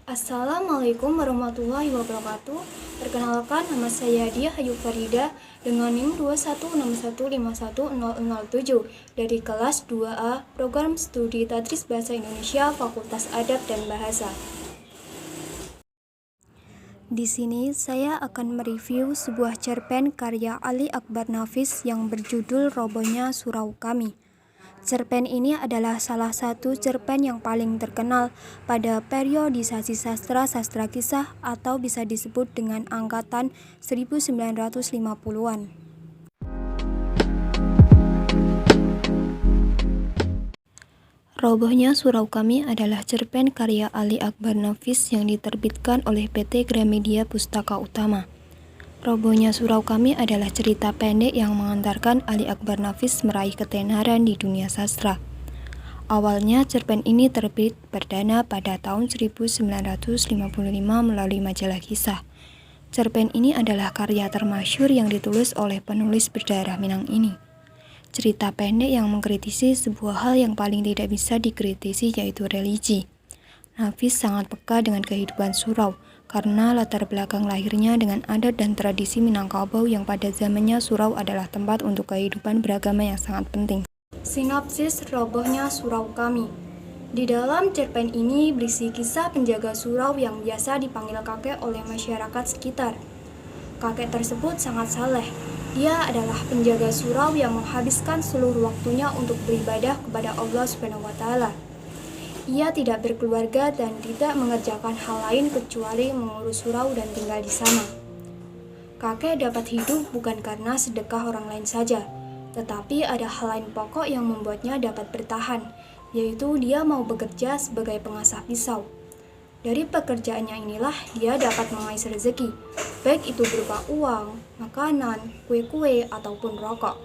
Assalamualaikum warahmatullahi wabarakatuh. Perkenalkan, nama saya Dia Hayu Farida dengan NIM 2161511007 dari kelas 2A Program Studi Tadris Bahasa Indonesia Fakultas Adab dan Bahasa. Di sini saya akan mereview sebuah cerpen karya Ali Akbar Nafis yang berjudul Robohnya Surau Kami. Cerpen ini adalah salah satu cerpen yang paling terkenal pada periodisasi sastra kisah atau bisa disebut dengan angkatan 1950-an. Robohnya Surau Kami adalah cerpen karya Ali Akbar Nafis yang diterbitkan oleh PT Gramedia Pustaka Utama. Robohnya Surau Kami adalah cerita pendek yang mengantarkan Ali Akbar Nafis meraih ketenaran di dunia sastra. Awalnya cerpen ini terbit perdana pada tahun 1955 melalui majalah Kisah. Cerpen ini adalah karya termasyhur yang ditulis oleh penulis berdarah Minang ini. Cerita pendek yang mengkritisi sebuah hal yang paling tidak bisa dikritisi, yaitu religi. Nafis sangat peka dengan kehidupan surau, karena latar belakang lahirnya dengan adat dan tradisi Minangkabau yang pada zamannya surau adalah tempat untuk kehidupan beragama yang sangat penting. Sinopsis Robohnya Surau Kami. Di dalam cerpen ini berisi kisah penjaga surau yang biasa dipanggil kakek oleh masyarakat sekitar. Kakek tersebut sangat saleh. Dia adalah penjaga surau yang menghabiskan seluruh waktunya untuk beribadah kepada Allah SWT. Ia tidak berkeluarga dan tidak mengerjakan hal lain kecuali mengurus surau dan tinggal di sana. Kakek dapat hidup bukan karena sedekah orang lain saja, tetapi ada hal lain pokok yang membuatnya dapat bertahan, yaitu dia mau bekerja sebagai pengasah pisau. Dari pekerjaannya inilah dia dapat mengais rezeki, baik itu berupa uang, makanan, kue-kue, ataupun rokok.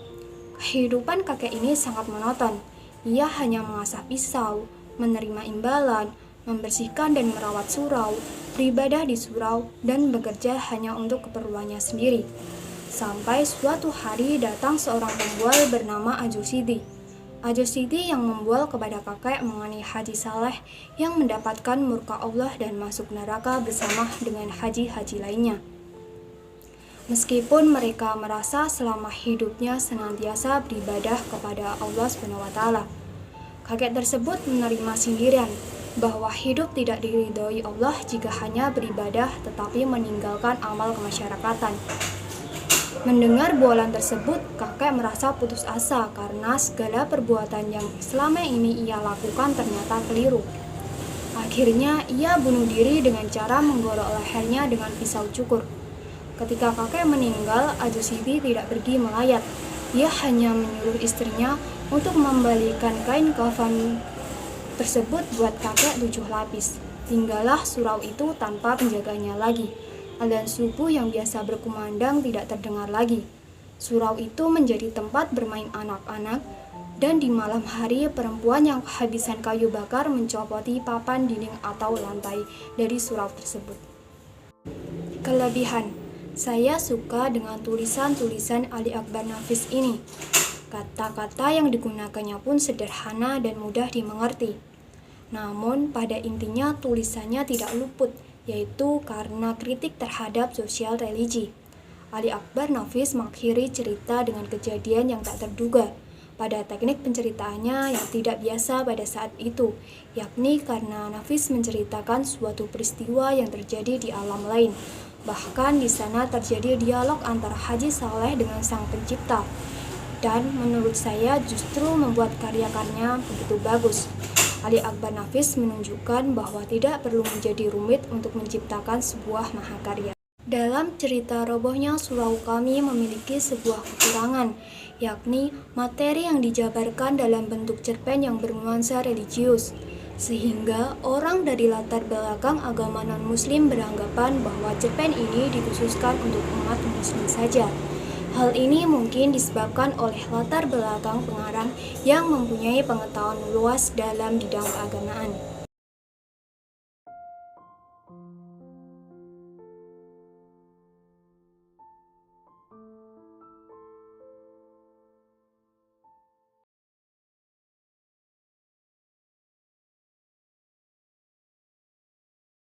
Kehidupan kakek ini sangat monoton. Ia hanya mengasah pisau, menerima imbalan, membersihkan dan merawat surau, beribadah di surau, dan bekerja hanya untuk keperluannya sendiri. Sampai suatu hari datang seorang pembual bernama Ajo Sidi. Ajo Sidi yang membual kepada kakek mengenai Haji Saleh yang mendapatkan murka Allah dan masuk neraka bersama dengan haji-haji lainnya. Meskipun mereka merasa selama hidupnya senantiasa beribadah kepada Allah SWT, kakek tersebut menerima sindiran bahwa hidup tidak diridhoi Allah jika hanya beribadah tetapi meninggalkan amal kemasyarakatan. Mendengar bualan tersebut, kakek merasa putus asa karena segala perbuatan yang selama ini ia lakukan ternyata keliru. Akhirnya ia bunuh diri dengan cara menggorok lehernya dengan pisau cukur. Ketika kakek meninggal, Ajo Sidi tidak pergi melayat. Dia hanya menyuruh istrinya untuk membalikan kain kafan tersebut buat kakek 7 lapis. Tinggallah surau itu tanpa penjaganya lagi. Adzan subuh yang biasa berkumandang tidak terdengar lagi. Surau itu menjadi tempat bermain anak-anak, dan di malam hari perempuan yang kehabisan kayu bakar mencopoti papan dinding atau lantai dari surau tersebut. Kelebihan: saya suka dengan tulisan-tulisan Ali Akbar Nafis ini. Kata-kata yang digunakannya pun sederhana dan mudah dimengerti. Namun pada intinya tulisannya tidak luput, yaitu karena kritik terhadap sosial religi. Ali Akbar Nafis mengakhiri cerita dengan kejadian yang tak terduga pada teknik penceritaannya yang tidak biasa pada saat itu, yakni karena Nafis menceritakan suatu peristiwa yang terjadi di alam lain. Bahkan di sana terjadi dialog antara Haji Saleh dengan Sang Pencipta. Dan menurut saya justru membuat karya-karyanya begitu bagus. Ali Akbar Nafis menunjukkan bahwa tidak perlu menjadi rumit untuk menciptakan sebuah mahakarya. Dalam cerita Robohnya Surau Kami memiliki sebuah kekurangan, yakni materi yang dijabarkan dalam bentuk cerpen yang bernuansa religius, sehingga orang dari latar belakang agama non-muslim beranggapan bahwa cerpen ini dikhususkan untuk umat muslim saja. Hal ini mungkin disebabkan oleh latar belakang pengarang yang mempunyai pengetahuan luas dalam bidang keagamaan.